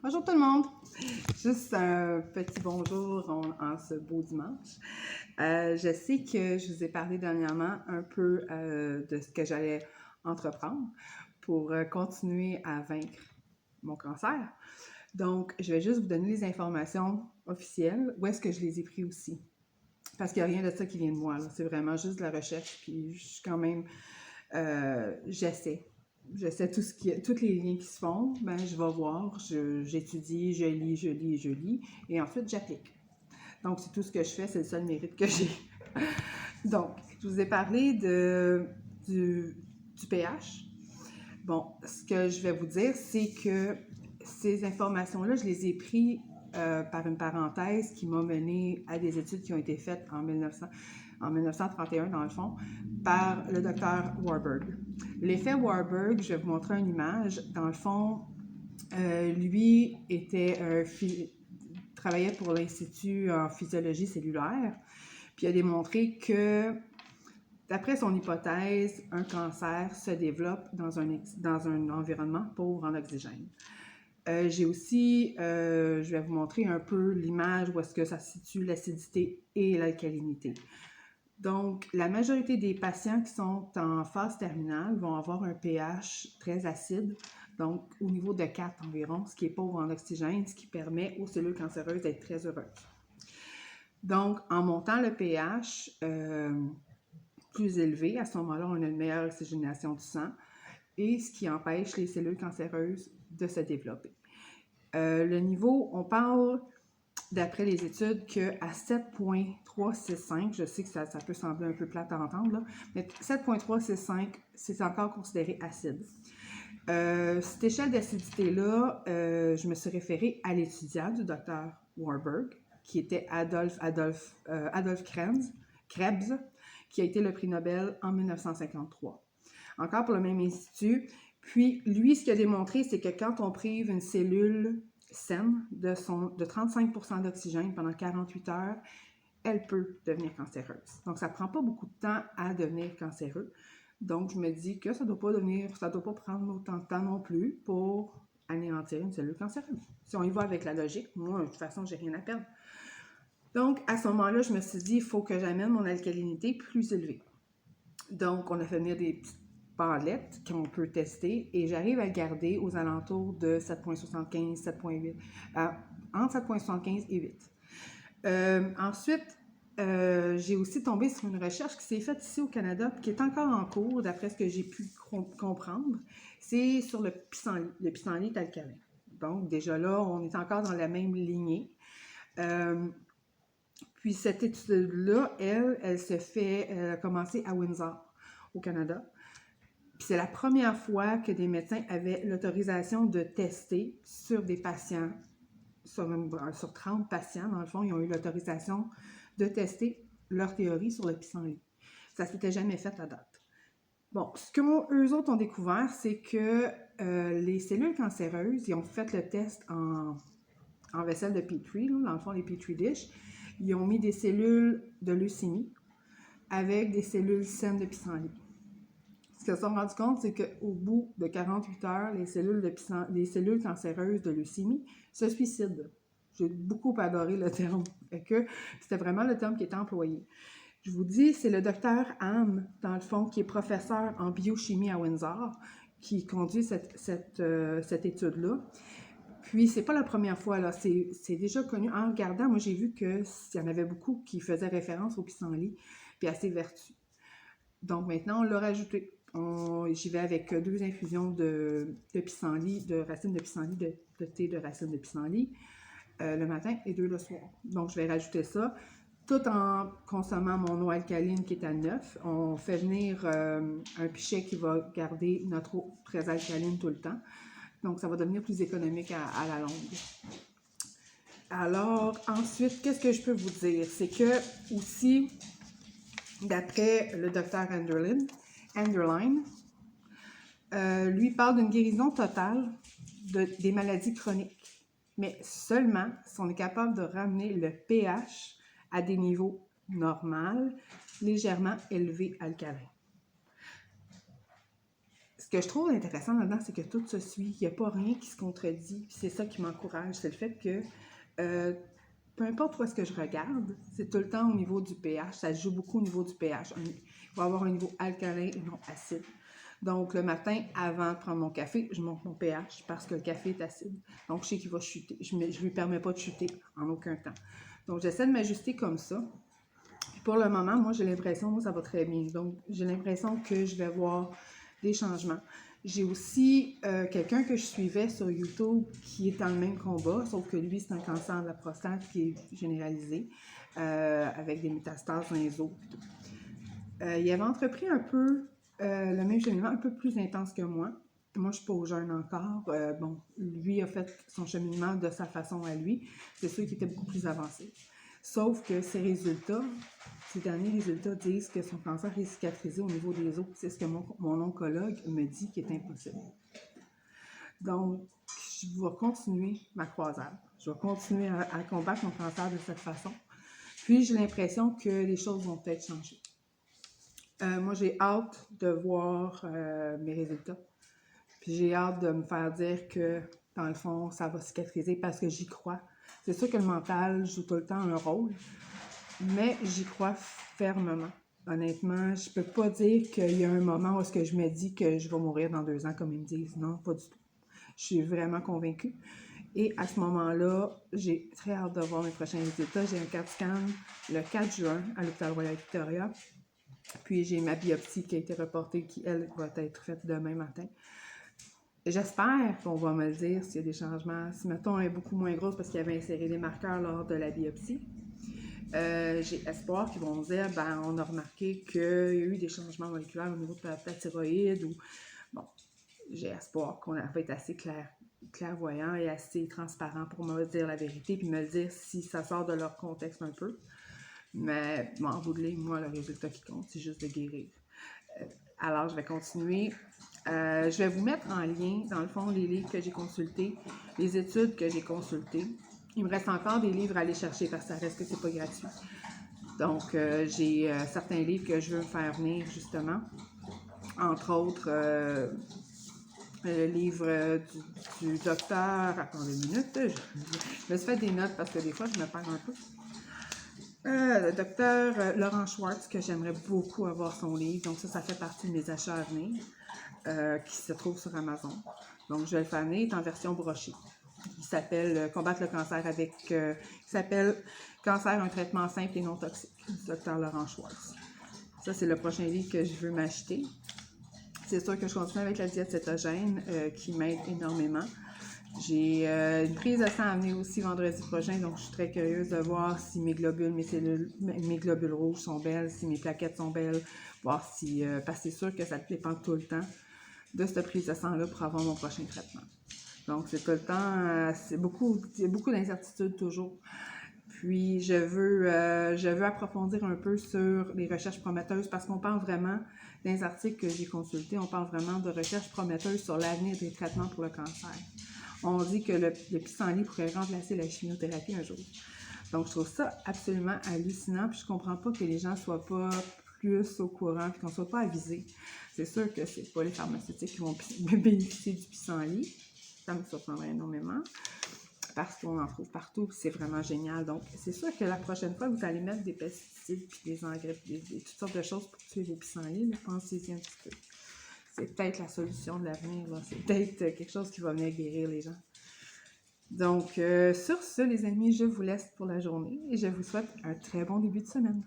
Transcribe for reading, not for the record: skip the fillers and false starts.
Bonjour tout le monde! Juste un petit bonjour en ce beau dimanche. Je sais que je vous ai parlé dernièrement un peu de ce que j'allais entreprendre pour continuer à vaincre mon cancer. Donc, je vais juste vous donner les informations officielles. Où est-ce que je les ai pris aussi? Parce qu'il n'y a rien de ça qui vient de moi. C'est vraiment juste de la recherche. Puis, je suis quand même... j'essaie. J'essaie tous les liens qui se font, ben, je vais voir, j'étudie, je lis, et ensuite j'applique. Donc, c'est tout ce que je fais, c'est le seul mérite que j'ai. Donc, je vous ai parlé du pH. Bon, ce que je vais vous dire, c'est que ces informations-là, je les ai prises par une parenthèse qui m'a mené à des études qui ont été faites en 1931, dans le fond, par le docteur Warburg. L'effet Warburg, je vais vous montrer une image. Dans le fond, lui travaillait pour l'Institut en physiologie cellulaire, puis il a démontré que, d'après son hypothèse, un cancer se développe dans un environnement pauvre en oxygène. J'ai aussi, je vais vous montrer un peu l'image où est-ce que ça situe l'acidité et l'alcalinité. Donc, la majorité des patients qui sont en phase terminale vont avoir un pH très acide, donc au niveau de 4 environ, ce qui est pauvre en oxygène, ce qui permet aux cellules cancéreuses d'être très heureuses. Donc, en montant le pH plus élevé, à ce moment-là, on a une meilleure oxygénation du sang et ce qui empêche les cellules cancéreuses de se développer. Le niveau, on parle, d'après les études, qu'à 7,365, je sais que ça peut sembler un peu plate à entendre, là, mais 7,365, c'est encore considéré acide. Cette échelle d'acidité-là, je me suis référée à l'étudiant du Dr. Warburg, qui était Adolf Krebs, qui a été le prix Nobel en 1953. Encore pour le même institut. Puis, lui, ce qu'il a démontré, c'est que quand on prive une cellule saine de 35% d'oxygène pendant 48 heures, elle peut devenir cancéreuse. Donc, ça ne prend pas beaucoup de temps à devenir cancéreux. Donc, je me dis que ça ne doit pas prendre autant de temps non plus pour anéantir une cellule cancéreuse. Si on y va avec la logique, moi, de toute façon, j'ai rien à perdre. Donc, à ce moment-là, je me suis dit, il faut que j'amène mon alcalinité plus élevée. Donc, on a fait venir des petites bandelettes qu'on peut tester et j'arrive à le garder aux alentours de 7,75, 7,8, entre 7,75 et 8. Ensuite, j'ai aussi tombé sur une recherche qui s'est faite ici au Canada, qui est encore en cours, d'après ce que j'ai pu comprendre. C'est sur le pissenlit. Le pissenlit est alcalin. Donc, déjà là, on est encore dans la même lignée. Puis cette étude-là, elle se fait commencer à Windsor, au Canada. Puis c'est la première fois que des médecins avaient l'autorisation de tester sur des patients, sur 30 patients, dans le fond, ils ont eu l'autorisation de tester leur théorie sur le pissenlit. Ça ne s'était jamais fait à date. Bon, ce qu'eux autres ont découvert, c'est que les cellules cancéreuses, ils ont fait le test en vaisselle de Petri, là, dans le fond, les Petri dish. Ils ont mis des cellules de leucémie avec des cellules saines de pissenlit. Ce qu'ils se sont rendus compte, c'est qu'au bout de 48 heures, les cellules cancéreuses de leucémie se suicident. J'ai beaucoup adoré le terme, et que c'était vraiment le terme qui était employé. Je vous dis, c'est le docteur Anne, dans le fond, qui est professeur en biochimie à Windsor, qui conduit cette étude-là. Puis, c'est pas la première fois, là, c'est déjà connu. En regardant, moi, j'ai vu qu'il y en avait beaucoup qui faisaient référence au pissenlit, puis à ses vertus. Donc, maintenant, on l'a rajouté. J'y vais avec 2 infusions de pissenlit, de racines de pissenlit, de thé de racines de pissenlit, le matin et 2 le soir. Donc, je vais rajouter ça, tout en consommant mon eau alcaline qui est à 9. On fait venir un pichet qui va garder notre eau très alcaline tout le temps. Donc, ça va devenir plus économique à la longue. Alors, ensuite, qu'est-ce que je peux vous dire? C'est que, aussi, d'après le docteur Enderlein, lui parle d'une guérison totale des maladies chroniques, mais seulement si on est capable de ramener le pH à des niveaux normaux, légèrement élevés alcalins. ce que je trouve intéressant là-dedans, c'est que tout se suit. Il n'y a pas rien qui se contredit. Puis c'est ça qui m'encourage. C'est le fait que peu importe où est-ce que je regarde, c'est tout le temps au niveau du pH. Ça joue beaucoup au niveau du pH. Il va avoir un niveau alcalin et non acide. Donc, le matin, avant de prendre mon café, je monte mon pH parce que le café est acide. Donc, je sais qu'il va chuter. Je ne lui permets pas de chuter en aucun temps. Donc, j'essaie de m'ajuster comme ça. Puis pour le moment, moi, j'ai l'impression, moi, ça va très bien. Donc, j'ai l'impression que je vais voir des changements. J'ai aussi quelqu'un que je suivais sur YouTube qui est dans le même combat, sauf que lui, c'est un cancer de la prostate qui est généralisé, avec des métastases dans les os. Il avait entrepris un peu le même cheminement, un peu plus intense que moi. Moi, je ne suis pas au jeûne encore. Bon, lui a fait son cheminement de sa façon à lui. C'est sûr qu'il était beaucoup plus avancé. Sauf que ses derniers résultats disent que son cancer est cicatrisé au niveau des os. C'est ce que mon oncologue me dit qui est impossible. Donc, je vais continuer ma croisade. Je vais continuer à combattre mon cancer de cette façon. Puis, j'ai l'impression que les choses vont peut-être changer. Moi, j'ai hâte de voir mes résultats. Puis, j'ai hâte de me faire dire que, dans le fond, ça va cicatriser parce que j'y crois. C'est sûr que le mental joue tout le temps un rôle, mais j'y crois fermement. Honnêtement, je peux pas dire qu'il y a un moment où est-ce que je me dis que je vais mourir dans 2 ans, comme ils me disent. Non, pas du tout. Je suis vraiment convaincue. Et à ce moment-là, j'ai très hâte de voir mes prochains résultats. J'ai un CAT scan le 4 juin à l'Hôpital Royal Victoria. Puis j'ai ma biopsie qui a été reportée, qui, elle, va être faite demain matin. J'espère qu'on va me le dire s'il y a des changements. Si, mettons, elle est beaucoup moins grosse parce qu'il y avait inséré des marqueurs lors de la biopsie, j'ai espoir qu'ils vont me dire, ben, on a remarqué qu'il y a eu des changements moléculaires au niveau de ta thyroïde. Ou bon, j'ai espoir qu'on va être assez clairvoyant et assez transparent pour me dire la vérité puis me le dire si ça sort de leur contexte un peu. Mais bon, en bout de ligne, moi, le résultat qui compte, c'est juste de guérir. Alors, je vais continuer. Je vais vous mettre en lien, dans le fond, les livres que j'ai consultés, les études que j'ai consultées. Il me reste encore des livres à aller chercher parce que ça reste que c'est pas gratuit. Donc, j'ai certains livres que je veux me faire venir, justement. Entre autres, le livre du docteur... Attendez une minute, je me suis fait des notes parce que des fois, je me perds un peu. Le docteur Laurent Schwartz, que j'aimerais beaucoup avoir son livre. Donc ça fait partie de mes achats à venir, qui se trouve sur Amazon. Donc je vais le faire venir, il est en version brochée. Il s'appelle Combattre le cancer avec... il s'appelle Cancer, un traitement simple et non toxique, du docteur Laurent Schwartz. Ça, c'est le prochain livre que je veux m'acheter. C'est sûr que je continue avec la diète cétogène, qui m'aide énormément. J'ai une prise de sang à venir aussi vendredi prochain, donc je suis très curieuse de voir si mes globules, mes globules rouges sont belles, si mes plaquettes sont belles, voir si... parce que c'est sûr que ça dépend tout le temps de cette prise de sang-là pour avoir mon prochain traitement. Donc c'est tout le temps... il y a beaucoup d'incertitudes toujours. Puis je veux approfondir un peu sur les recherches prometteuses parce qu'on parle vraiment, dans les articles que j'ai consultés, on parle vraiment de recherches prometteuses sur l'avenir des traitements pour le cancer. On dit que le pissenlit pourrait remplacer la chimiothérapie un jour. Donc, je trouve ça absolument hallucinant. Puis, je comprends pas que les gens soient pas plus au courant puis qu'on soit pas avisés. C'est sûr que c'est pas les pharmaceutiques qui vont bénéficier du pissenlit. Ça me surprendrait énormément parce qu'on en trouve partout. C'est vraiment génial. Donc, c'est sûr que la prochaine fois, vous allez mettre des pesticides puis des engrais puis toutes sortes de choses pour tuer vos pissenlits. Pensez-y un petit peu. C'est peut-être la solution de l'avenir. C'est peut-être quelque chose qui va venir guérir les gens. Donc, sur ce, les amis, je vous laisse pour la journée et je vous souhaite un très bon début de semaine.